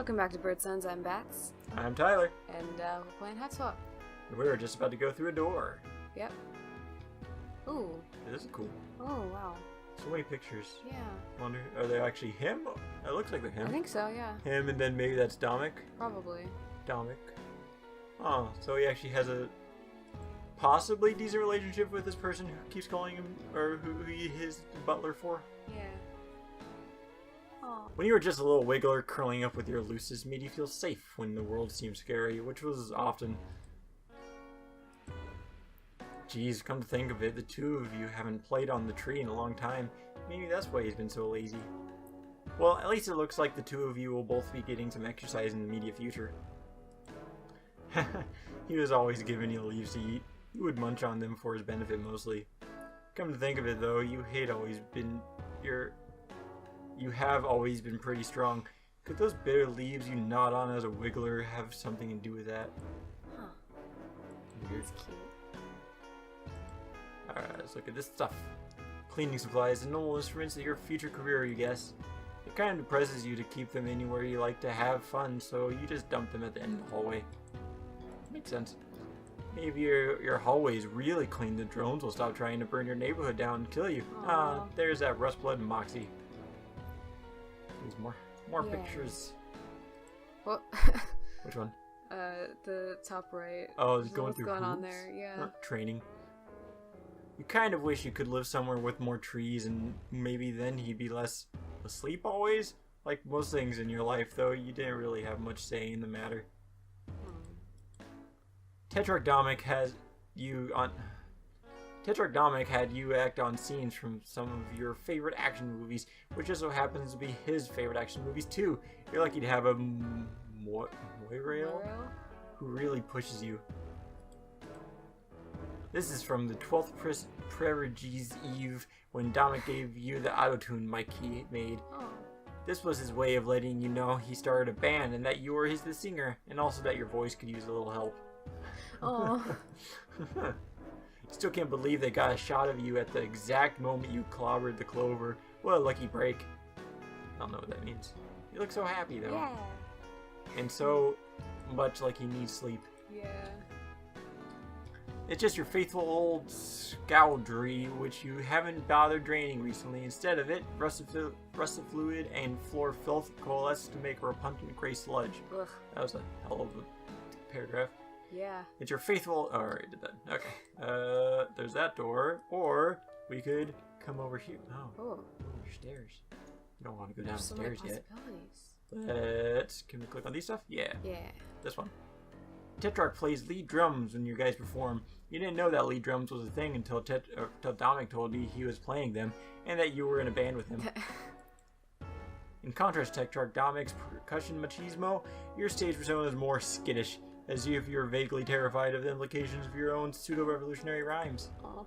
Welcome back to Bird Sons. I'm Bats. I'm Tyler. And we're playing Hiveswap. We're just about to go through a door. Yep. Ooh. This is cool. Oh, wow. So many pictures. Yeah. Wonder, are they actually him? It looks like they're him. I think so, yeah. Him, and then maybe that's Dominic. Probably. Dominic. Oh, so he actually has a possibly decent relationship with this person who keeps calling him, or who he his butler for. Yeah. Oh. When you were just a little wiggler curling up with your loosest, made you feel safe when the world seemed scary, which was often. Geez, come to think of it, the two of you haven't played on the tree in a long time. Maybe that's why he's been so lazy. Well, at least it looks like the two of you will both be getting some exercise in the immediate future. He was always giving you leaves to eat. You would munch on them for his benefit mostly. Come to think of it though, you have always been pretty strong. Could those bitter leaves you gnawed on as a wiggler have something to do with that? Huh. Weird. That's cute. Alright, let's look at this stuff. Cleaning supplies, and normal instruments of your future career, you guess. It kind of depresses you to keep them anywhere you like to have fun, so you just dump them at the end of the hallway. Makes sense. Maybe your hallways really clean, the drones will stop trying to burn your neighborhood down and kill you. Ah, there's that rust blood and moxie. There's more pictures. What? Which one? The top right. Oh, it's There's going what's through going on hoops? there, yeah. Training. You kind of wish you could live somewhere with more trees, and maybe then he'd be less asleep always. Like most things in your life, though, you didn't really have much say in the matter. Tetrarch Dominic had you act on scenes from some of your favorite action movies, which just so happens to be his favorite action movies too. You're lucky to have a Moirail who really pushes you. This is from the 12th Prerige's Eve, when Dominic gave you the autotune mic he made. Oh. This was his way of letting you know he started a band and that you were the singer, and also that your voice could use a little help. Oh. Still can't believe they got a shot of you at the exact moment you clobbered the clover. What a lucky break. I don't know what that means. You look so happy though. Yeah. And so much like he needs sleep. Yeah. It's just your faithful old scoundry, which you haven't bothered draining recently. Instead of it, rusted fluid and floor filth coalesce to make a repugnant gray sludge. Ugh. That was a hell of a paragraph. Yeah. It's your faithful... Oh, I already did that. Okay. There's that door. Or we could come over here. Oh. There's stairs. You don't want to go down the stairs yet. Can we click on these stuff? Yeah. Yeah. This one. Tetrarch plays lead drums when you guys perform. You didn't know that lead drums was a thing until Dominic told you he was playing them, and that you were in a band with him. In contrast to Tetrarch Dominic's percussion machismo, your stage persona is more skittish, as if you're vaguely terrified of the implications of your own pseudo-revolutionary rhymes. Oh.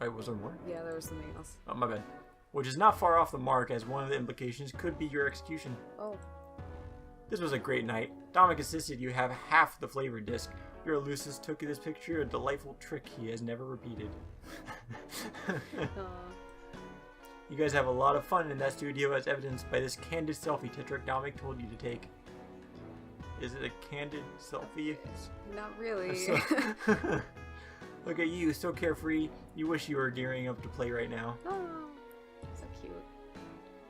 Alright, was there more? Yeah, there was something else. Oh, my bad. Which is not far off the mark, as one of the implications could be your execution. Oh. This was a great night. Dominic insisted you have half the flavor disc. Your elusives took this picture, a delightful trick he has never repeated. You guys have a lot of fun in that studio, as evidenced by this candid selfie Tetrarch Dominic told you to take. Is it a candid selfie? Not really. Look at you, so carefree. You wish you were gearing up to play right now. Oh, so cute.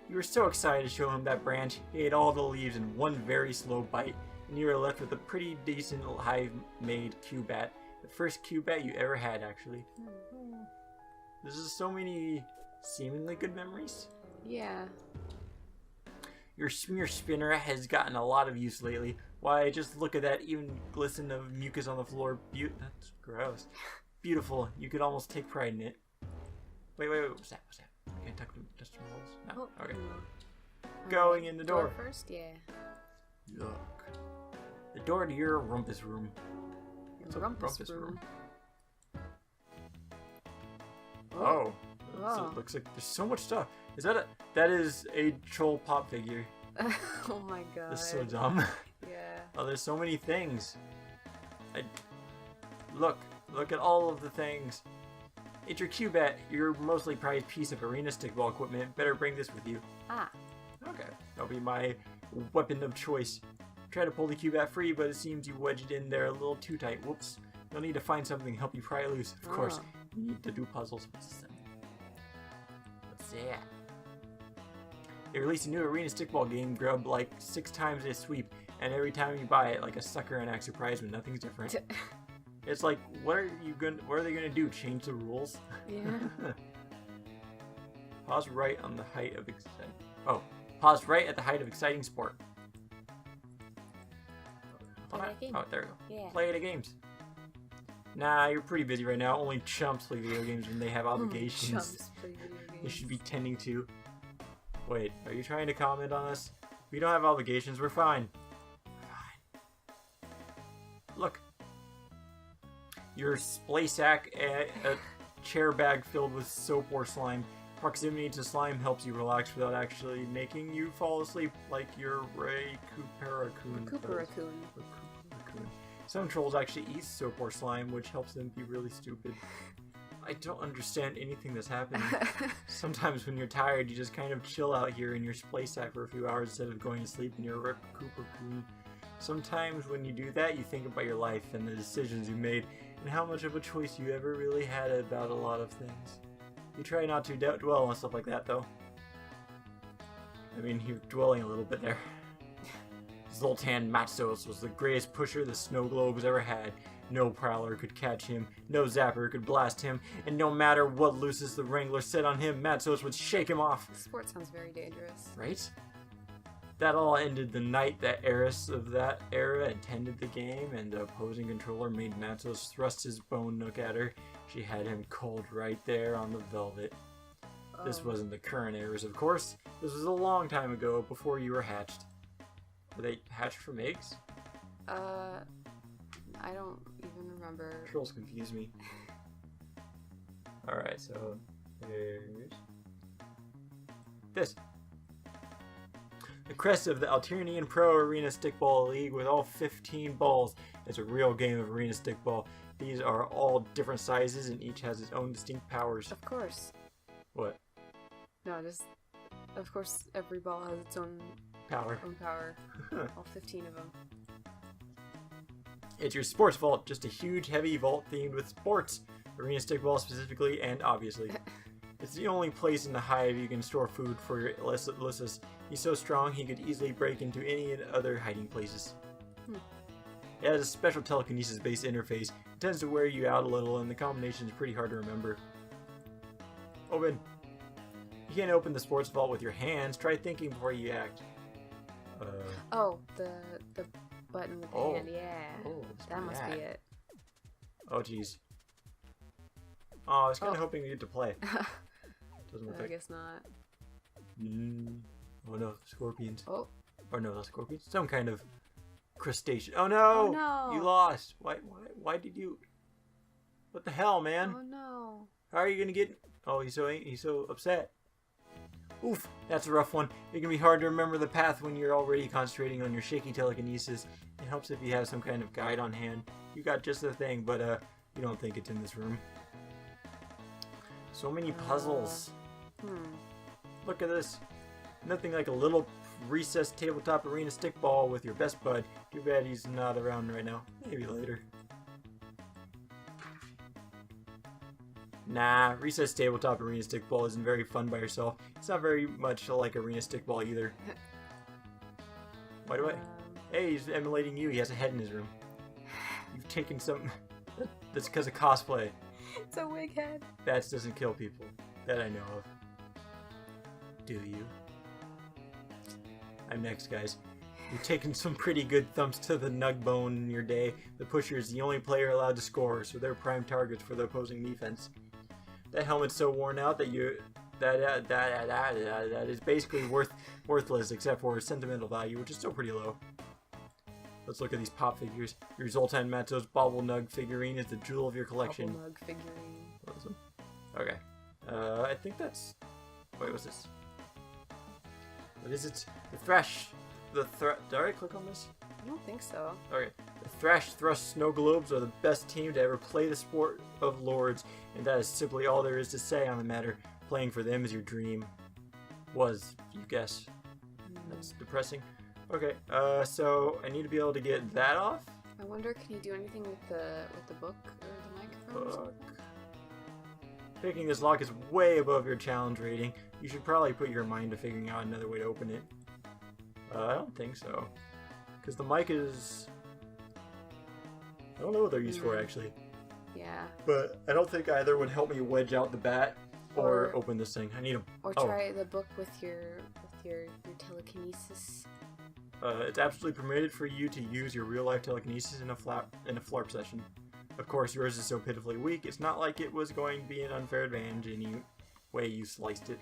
You were so excited to show him that branch. He ate all the leaves in one very slow bite, and you were left with a pretty decent hive-made Cubat. The first Cubat you ever had, actually. This is so many seemingly good memories. Yeah. Your smear spinner has gotten a lot of use lately. Why, just look at that even glisten of mucus on the floor. That's gross. Beautiful. You could almost take pride in it. Wait. What's that? Can I touch some holes? No. Oh, Okay. No. Going in the door. First, yeah. Look. The door to your rumpus room. What's a Rumpus room. Oh. Oh. So it looks like there's so much stuff. That is a troll pop figure. Oh my god. That's so dumb. Yeah. Oh, there's so many things. Look at all of the things. It's your Cubat, your mostly prized piece of arena stickball equipment. Better bring this with you. Ah. Okay. That'll be my weapon of choice. Try to pull the cube out free, but it seems you wedged it in there a little too tight. Whoops. You'll need to find something to help you pry it loose. Of course, you need to do puzzles. What's that? They released a new arena stickball game, Grub, like 6 times this sweep, and every time you buy it, like a sucker and act surprised when nothing's different. It's like, what are they gonna do? Change the rules? Yeah. Pause right on the height of pause right at the height of exciting sport. Play that game. Oh, there we go. Yeah. Play the games. Nah, you're pretty busy right now. Only chumps play video games when they have obligations. Chumps play video games. They should be tending to. Wait, are you trying to comment on us? We don't have obligations. We're fine. Fine. Look. Your splay sack, a chair bag filled with soap or slime. Proximity to slime helps you relax without actually making you fall asleep, like your Ray Cooper-raccoon. Cooper-raccoon. Some trolls actually eat soap or slime, which helps them be really stupid. I don't understand anything that's happening. Sometimes when you're tired, you just kind of chill out here in your splay sack for a few hours instead of going to sleep in your Cooper-raccoon. Sometimes when you do that, you think about your life and the decisions you made and how much of a choice you ever really had about a lot of things. You try not to dwell on stuff like that, though. I mean, you're dwelling a little bit there. Zoltan Matsos was the greatest pusher the snow globes ever had. No prowler could catch him, no zapper could blast him, and no matter what Lucius the Wrangler said on him, Matsos would shake him off. The sport sounds very dangerous. Right? That all ended the night that heiress of that era attended the game, and the opposing controller made Matsos thrust his bone nook at her. She had him cold right there on the velvet. This wasn't the current heiress, of course. This was a long time ago, before you were hatched. Were they hatched from eggs? I don't even remember. Trolls confuse me. Alright, so there's this. The crest of the Alternian Pro Arena Stickball League with all 15 balls. It's a real game of arena stickball. These are all different sizes and each has its own distinct powers. Of course. What? No, just... Of course, every ball has its own Power. All 15 of them. It's your sports vault, just a huge, heavy vault themed with sports. Arena stickball specifically, and obviously. It's the only place in the hive you can store food for your Ulysses. He's so strong he could easily break into any other hiding places. It has a special telekinesis-based interface. It tends to wear you out a little, and the combination is pretty hard to remember. Open. You can't open the sports vault with your hands. Try thinking before you act. Oh, the button with the hand, yeah. Oh, that must be it. Oh, jeez. Oh, I was kind of hoping to get to play. Doesn't look I like. guess not. Oh no, scorpions. Oh. Or no, not scorpions. Some kind of crustacean. Oh no! Oh no! You lost. Why did you? What the hell, man? Oh no! How are you gonna get? Oh, he's so upset. Oof, that's a rough one. It can be hard to remember the path when you're already concentrating on your shaky telekinesis. It helps if you have some kind of guide on hand. You got just the thing, but you don't think it's in this room. So many puzzles. Look at this. Nothing like a little recessed tabletop arena stickball with your best bud. Too bad he's not around right now. Maybe later. Nah, recessed tabletop arena stickball isn't very fun by yourself. It's not very much like arena stickball either. Why do I? Hey, he's emulating you. He has a head in his room. You've taken some... That's because of cosplay. It's a wig head. Bats doesn't kill people. That I know of. Do you? I'm next, guys. You've taken some pretty good thumps to the nug bone in your day. The pusher is the only player allowed to score, so they're prime targets for the opposing defense. That helmet's so worn out that that is basically worthless except for sentimental value, which is still pretty low. Let's look at these pop figures. Your Zoltan Matsos Bobble Nug figurine is the jewel of your collection. Bobble Nug figurine. Awesome. Okay. I think that's... Wait, what's this? What is it? The Thrash... Did I click on this? I don't think so. Okay. The Thrash Thrust Snow Globes are the best team to ever play the sport of Lords, and that is simply all there is to say on the matter. Playing for them is your dream. Was, you guess. That's depressing. Okay, so I need to be able to get that off. I wonder, can you do anything with the book or the microphone? Or something? Picking this lock is way above your challenge rating. You should probably put your mind to figuring out another way to open it. I don't think so. Because the mic is... I don't know what they're used for, actually. Yeah. But I don't think either would help me wedge out the bat or open this thing. I need them. Or try the book with your telekinesis. It's absolutely permitted for you to use your real-life telekinesis in a flarp session. Of course, yours is so pitifully weak, it's not like it was going to be an unfair advantage any way you sliced it.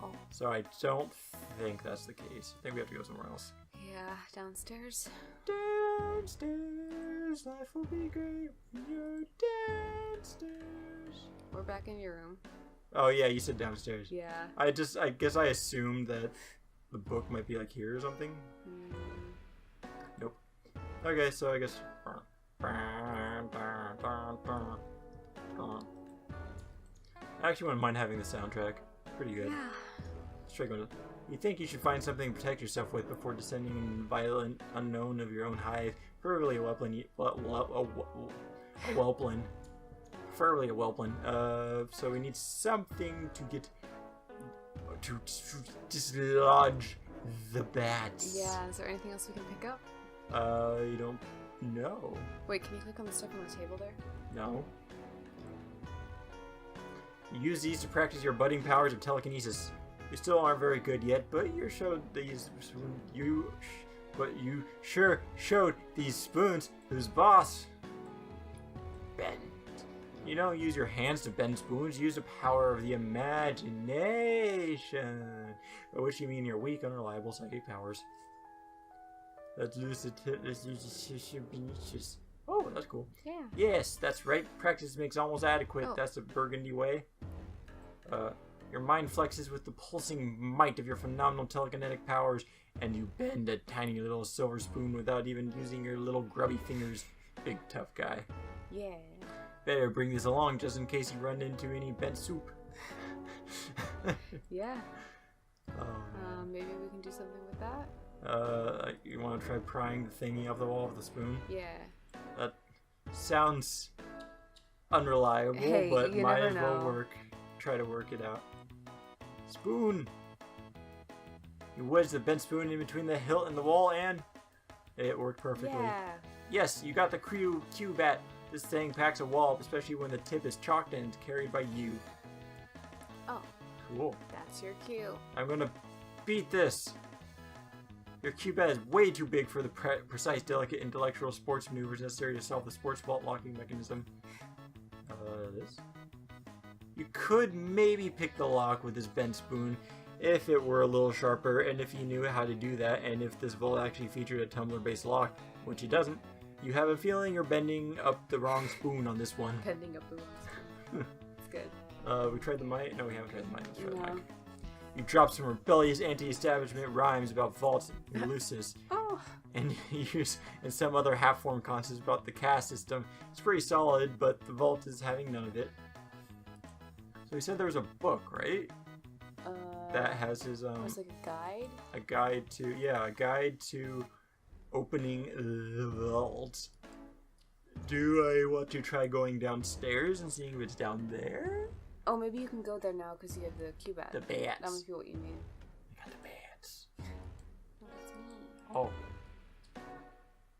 Oh. So I don't think that's the case. I think we have to go somewhere else. Yeah, downstairs. Downstairs, life will be great when you're downstairs. We're back in your room. Oh yeah, you said downstairs. Yeah. I guess I assumed that the book might be like here or something. Nope. Okay, so I guess... I actually wouldn't mind having the soundtrack. Pretty good. Yeah. You think you should find something to protect yourself with before descending in the violent unknown of your own hive. Preferably a whelpling. Preferably a whelpling. So we need something to get... to dislodge the bats. Yeah, is there anything else we can pick up? You don't know. Wait, can you click on the stuff on the table there? No. You use these to practice your budding powers of telekinesis. You still aren't very good yet, but you sure showed these spoons whose boss bend. You don't use your hands to bend spoons, use the power of the imagination. By which you mean your weak, unreliable psychic powers. Let's lose it. Oh, that's cool. Yeah. Yes, that's right. Practice makes almost adequate. Oh. That's the Burgundy way. Your mind flexes with the pulsing might of your phenomenal telekinetic powers, and you bend a tiny little silver spoon without even using your little grubby fingers. Big tough guy. Yeah. Better bring this along just in case you run into any bent soup. Yeah. Maybe we can do something with that? You want to try prying the thingy off the wall with the spoon? Yeah. That sounds unreliable, hey, but might as well know. work. Try to work it out. Spoon! You wedge the bent spoon in between the hilt and the wall, and it worked perfectly. Yeah. Yes, you got the Q bat. This thing packs a wall, especially when the tip is chalked and carried by you. Oh. Cool. That's your cue. I'm gonna beat this. Your Q-bat is way too big for the precise, delicate, intellectual sports maneuvers necessary to solve the sports vault locking mechanism. This? You could maybe pick the lock with this bent spoon if it were a little sharper, and if you knew how to do that, and if this vault actually featured a tumbler-based lock, which it doesn't. You have a feeling you're bending up the wrong spoon on this one. Bending up the wrong spoon. It's good. We tried the mic? No, we haven't tried the mic. Let's try the No. mic. You drop some rebellious anti-establishment rhymes about vaults and lucis. Oh. And some other half-formed concepts about the caste system. It's pretty solid, but the vault is having none of it. So he said there was a book, right? That has his It was like a guide? a guide to opening the vault. Do I want to try going downstairs and seeing if it's down there? Oh, maybe you can go there now because you have the Q-bat. The bats. That must be what you need. I got the bats. No, that's me. Oh.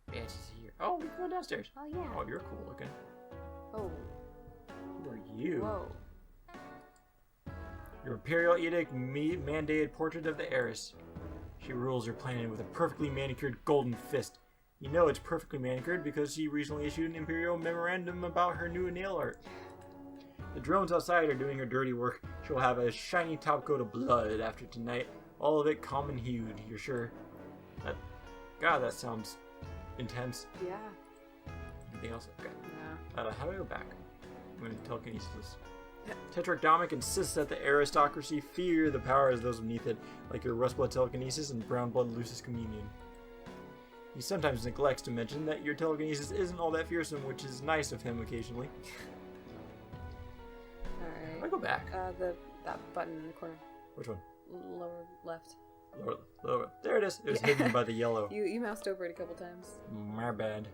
Bats is here. Oh, we can go downstairs. Oh, yeah. Oh, you're cool looking. Oh. Who are you? Whoa. Your Imperial Edict mandated portrait of the heiress. She rules her planet with a perfectly manicured golden fist. You know it's perfectly manicured because she recently issued an Imperial memorandum about her new nail art. The drones outside are doing her dirty work. She'll have a shiny top coat of blood after tonight. All of it common hued, you're sure? God, that sounds intense. Yeah. Anything else? Okay. Yeah. How do I go back? I'm going to telekinesis. Tetracdomic insists that the aristocracy fear the powers of those beneath it, like your rust blood telekinesis and brown blood lucis communion. He sometimes neglects to mention that your telekinesis isn't all that fearsome, which is nice of him occasionally. Alright. I go back. That button in the corner. Which one? Lower left. Lower. There it is. It was hidden by the yellow. You moused over it a couple times. My bad.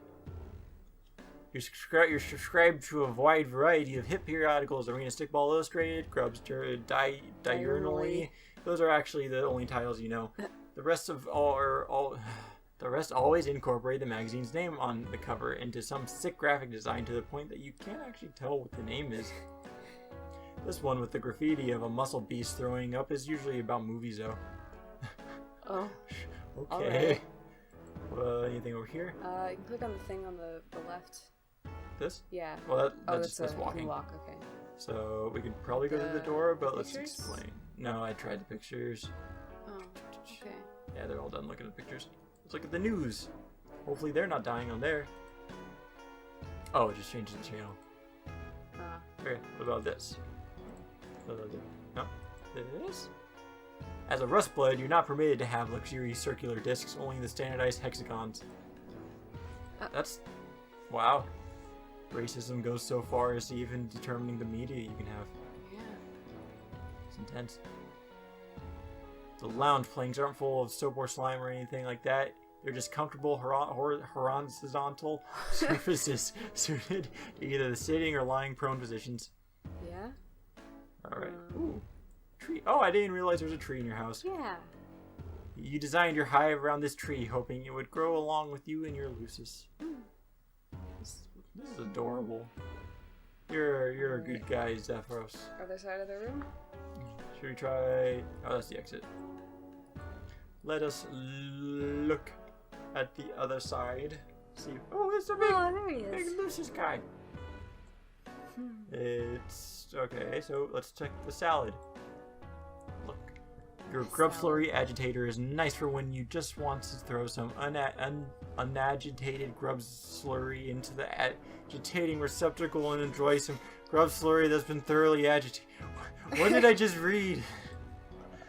You're subscribed to a wide variety of hit periodicals: Arena Stickball Illustrated, Grubs Diurnally. Those are actually the only titles you know. The rest always incorporate the magazine's name on the cover into some sick graphic design to the point that you can't actually tell what the name is. This one with the graffiti of a muscle beast throwing up is usually about movies, though. Oh. Okay. Right. Anything over here? You can click on the thing on the left. This? Yeah. Well, that's walking. Walk, okay. So we could probably go to the door, but let's pictures? explain. No, I tried the pictures. Oh, okay. Yeah, they're all done looking at the pictures. Let's look at the news. Hopefully they're not dying on there. Oh, it just changes the channel. Okay, what about this? No, this? As a Rustblood, you're not permitted to have luxury circular discs, only the standardized hexagons. That's... wow. Racism goes so far as to even determining the media you can have. Yeah. It's intense. The lounge planks aren't full of soap or slime or anything like that. They're just comfortable horizontal surfaces suited to either the sitting or lying prone positions. Yeah? Alright. Ooh. Tree. Oh, I didn't realize there was a tree in your house. Yeah. You designed your hive around this tree, hoping it would grow along with you and your Lucis. This is adorable. You're a good guy, Zephyros. Other side of the room? Should we try... oh, that's the exit. Let us look at the other side. See... oh, it's a big, there he is. big Lucis guy. It's... okay, so let's check the salad. Look. Your Grub Slurry agitator is nice for when you just want to throw some unagitated Grub Slurry into the agitating receptacle and enjoy some Grub Slurry that's been thoroughly agitated. What did I just read?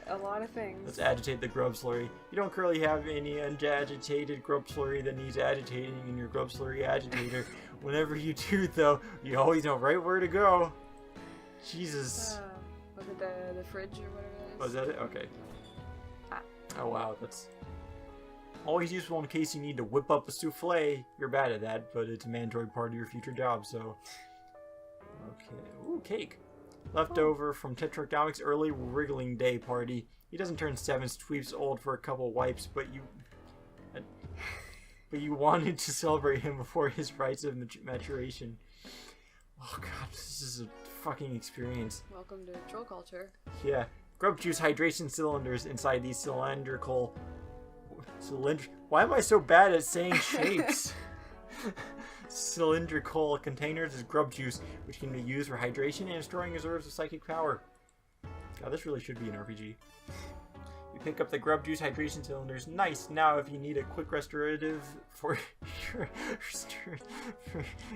A lot of things. Let's agitate the Grub Slurry. You don't currently have any unagitated Grub Slurry that needs agitating in your Grub Slurry agitator. Whenever you do, though, you always know right where to go. Jesus. Was it the fridge or whatever that is? Was that it? Okay. Oh wow, that's always useful in case you need to whip up a souffle. You're bad at that, but it's a mandatory part of your future job, so... okay. Ooh, cake. Leftover from Tetradomic's early wriggling day party. He doesn't turn 7 sweeps old for a couple wipes, but you wanted to celebrate him before his rites of maturation. Oh god, this is a fucking experience. Welcome to troll culture. Yeah. Grub juice hydration cylinders inside these why am I so bad at saying shapes? Cylindrical containers is grub juice, which can be used for hydration and storing reserves of psychic power. God, this really should be an RPG. You pick up the grub juice hydration cylinders. Nice. Now, if you need a quick restorative for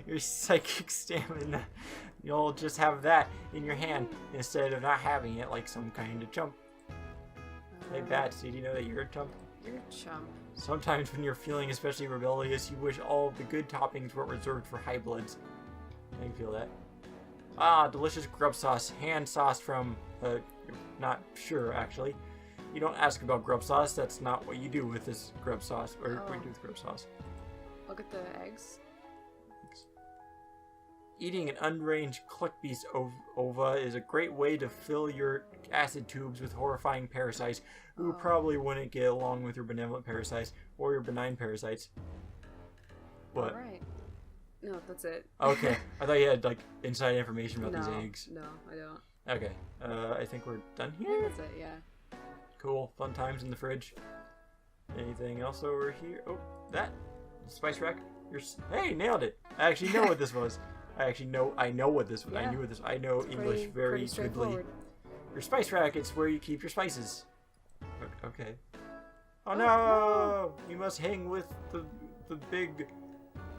your psychic stamina, you'll just have that in your hand instead of not having it like some kind of chump. Hey, Bats, did you know that you're a chump? You're a chump. Sometimes when you're feeling especially rebellious, you wish all of the good toppings were reserved for high bloods. I can feel that. Ah, delicious grub sauce. Hand sauce from, not sure, actually. You don't ask about grub sauce. That's not what you do with this grub sauce. Or what you do with grub sauce. Look at the eggs. Eating an unranged Cluckbeast ova is a great way to fill your acid tubes with horrifying parasites who probably wouldn't get along with your benevolent parasites or your benign parasites. What? Alright. No, that's it. Okay. I thought you had, like, inside information about these eggs. No, I don't. Okay. I think we're done Yeah, here. that's it, yeah. Cool. Fun times in the fridge. Anything else over here? Oh, that. Spice rack. Hey, nailed it. I actually know what this was. I know what this was. Yeah. I knew what this. I know English very goodly. Your spice rack, it's where you keep your spices. Okay. Oh no! You must hang with the big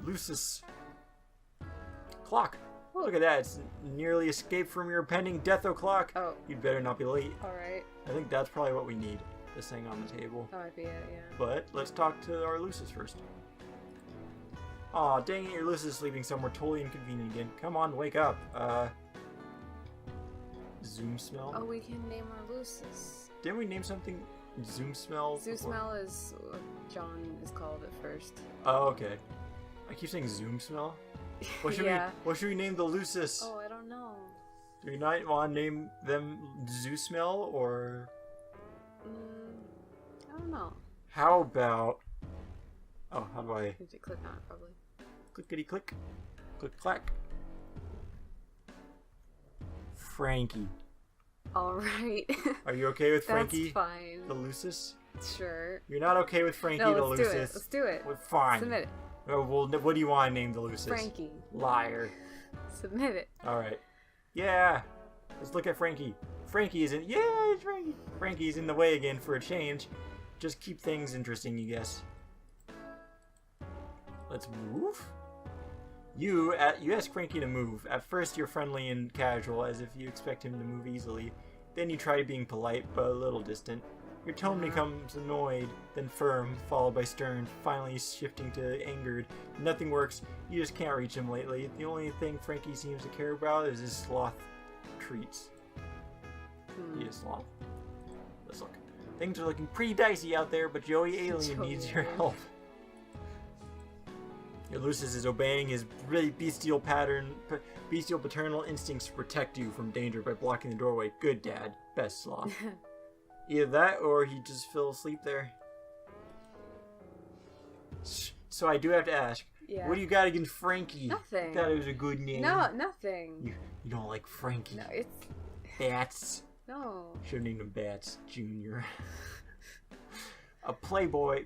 Lucis clock. Look at that. It's nearly escaped from your pending death o'clock. Oh. You'd better not be late. Alright. I think that's probably what we need. This thing on the table. That might be it, yeah. But let's talk to our Lucis first. Aw, dang it, your Lucis is sleeping somewhere totally inconvenient again. Come on, wake up. Zoom smell? Oh, we can name our Lucis. Didn't we name something? Zoom smell? Zoo smell is what John is called at first. Oh, okay. I keep saying Zoom smell. What should we name the Lucis? Oh, I don't know. Do you not want to name them Zoo smell or? I don't know. How about? Oh, how do I? You have to click on it probably. Clickety click, click clack. Frankie. All right. Are you okay with Frankie? That's fine. The Lucis? Sure. You're not okay with Frankie the let's Lucis? do it. Let's do it. Well, fine. Submit it. Oh, well, what do you want to name the Lucis? Frankie. Liar. Submit it. All right. Yeah. Let's look at Frankie. Frankie is in. Yeah, it's Frankie. Frankie's in the way again for a change. Just keep things interesting, you guess. Let's move. You ask Frankie to move. At first, you're friendly and casual, as if you expect him to move easily. Then you try being polite, but a little distant. Your tone becomes annoyed, then firm, followed by stern, finally shifting to angered. Nothing works. You just can't reach him lately. The only thing Frankie seems to care about is his sloth treats. He is sloth. Let's look. Things are looking pretty dicey out there, but Joey Alien needs your help. Your Lucis is obeying his really bestial paternal instincts to protect you from danger by blocking the doorway. Good dad. Best sloth. Either that or he just fell asleep there. So I do have to ask, what do you got against Frankie? Nothing. Thought it was a good name. No, nothing. You don't like Frankie. No, it's... Bats. No. Should have named him Bats Jr. A playboy...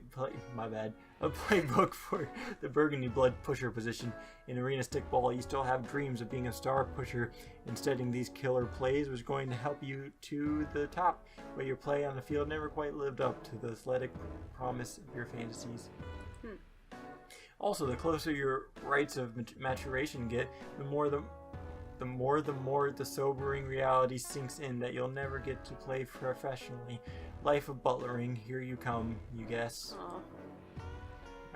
my bad. A playbook for the Burgundy Blood pusher position. In Arena Stickball, you still have dreams of being a star pusher, and studying these killer plays was going to help you to the top, but your play on the field never quite lived up to the athletic promise of your fantasies. Also, the closer your rites of maturation get, the more the sobering reality sinks in that you'll never get to play professionally. Life of butlering, here you come, you guess. Aww.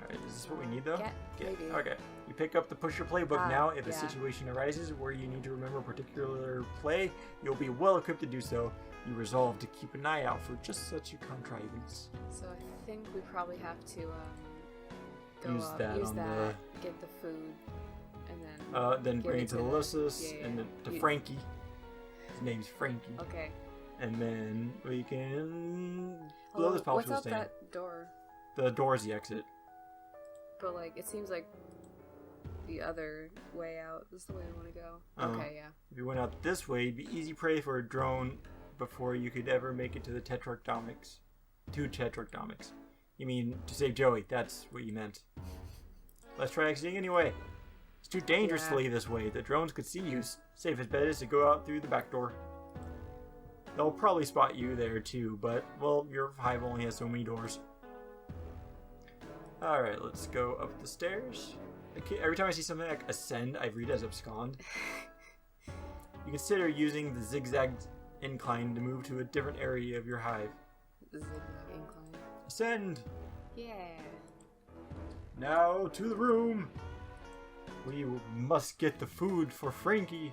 Alright, is this what we need though? Maybe. Okay. You pick up the pusher playbook now. If a situation arises where you need to remember a particular play, you'll be well equipped to do so. You resolve to keep an eye out for just such a contrivance. So I think we probably have to use that, get the food, and then bring it to the Lucis, and then to Frankie. His name's Frankie. Okay. And then we can blow this what's popsicle out stand. that door? The door's the exit. But like, it seems like the other way out is the way we want to go. Okay, yeah. If you went out this way, it'd be easy prey for a drone before you could ever make it to the Tetractomics. Two Tetractomics. You mean to save Joey? That's what you meant. Let's try exiting anyway. It's too dangerous to leave this way. The drones could see you. Safest bet is to go out through the back door. They'll probably spot you there too, but, well, your hive only has so many doors. Alright, let's go up the stairs. Okay, every time I see something like ascend, I read it as abscond. You consider using the zigzag incline to move to a different area of your hive. Zigzag incline. Ascend! Yeah. Now to the room! We must get the food for Frankie.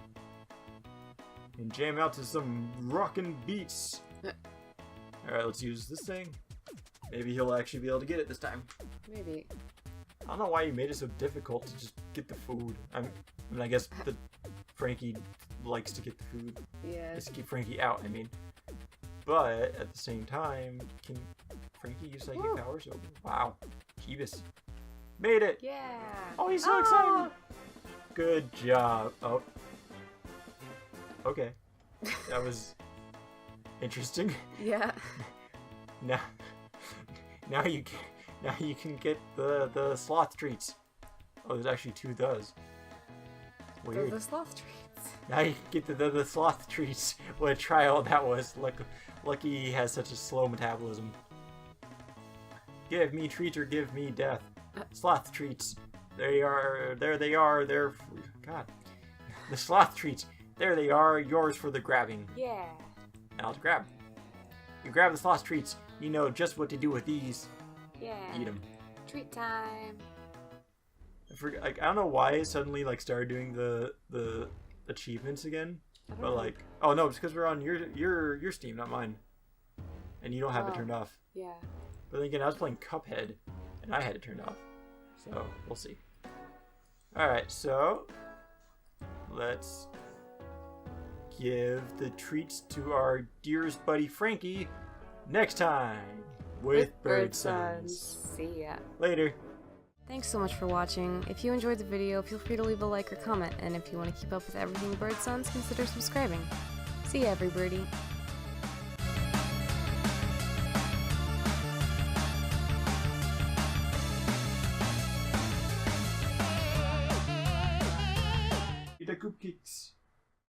And jam out to some rockin' beats. Alright, let's use this thing. Maybe he'll actually be able to get it this time. Maybe. I don't know why you made it so difficult to just get the food. I mean, I guess the Frankie likes to get the food. Yeah. Just to keep Frankie out, I mean. But at the same time, can Frankie use psychic powers? Oh, wow. Jeebus. Made it! Yeah! Oh, he's so excited! Good job. Oh. Okay. That was interesting. Yeah. Now you can get the sloth treats. Oh, there's actually two does. Weird. The sloth treats. Now you can get the sloth treats. What a trial that was. Lucky he has such a slow metabolism. Give me treats or give me death. Sloth treats. There they are. They're... God. The sloth treats. There they are. Yours for the grabbing. Yeah. Now to grab. You grab the sloth treats. You know just what to do with these. Yeah. Eat them. Treat time. I don't know why I suddenly started doing the achievements again. But know. oh no, it's because we're on your Steam, not mine. and you don't have it turned off. Yeah. But then again, I was playing Cuphead, and I had it turned off. So, we'll see. Alright, so let's give the treats to our dearest buddy Frankie next time with Bird Sons. See ya. Later. Thanks so much for watching. If you enjoyed the video, feel free to leave a like or comment, and if you want to keep up with everything Bird Sons, consider subscribing. See ya, everybody. Eat the cupcakes.